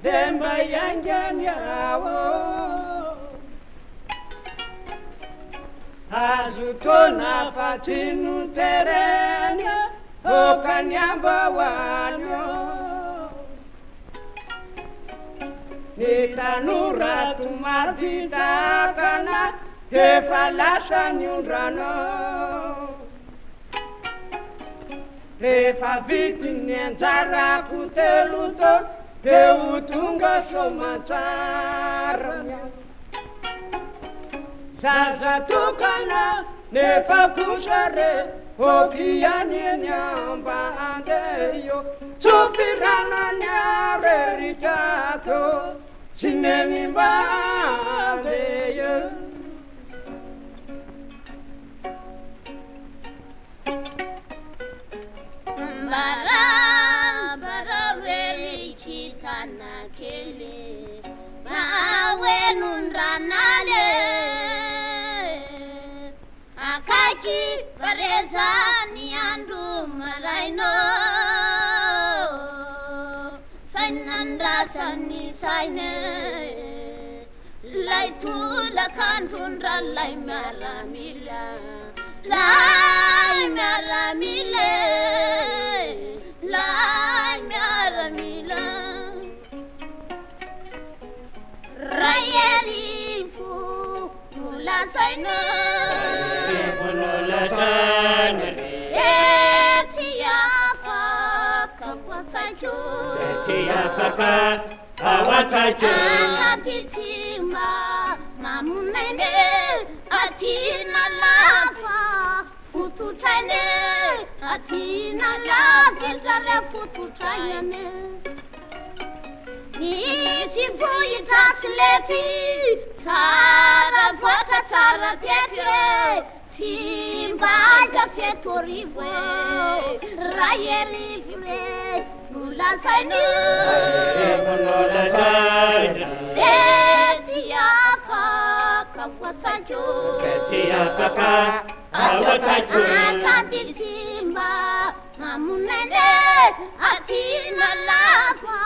temba ianganyao azo tona fatsino tereny okanyambahoanyo ny tanora tomavidakana efa lasa niondrano rehefa vitiny anjarako teloto deo tonga somatsara zaza tokana nefa kosa re okianyeny ambandeyo tsopiranany arerikato sy nenimbandeyo Bararekitanakele mawenundranale akaki barezani andu maraino sainandasani saine laitula kandundra lai maramila Rayerifu mulasaino Etiaka kawasacho Etiaka kawasacho Akatitima mamunene atina lafa fututane atina lafa zare fututane Nisi boyi tatslepi Tara bota tara tete Timbaga petoriwe Rayerive Nula sainu Nula sainu Etiaka kawasacho Etiaka kawasacho Akaditima Mamunene Atina lava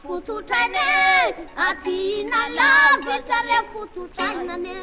Fututane, atina la vezare fututane.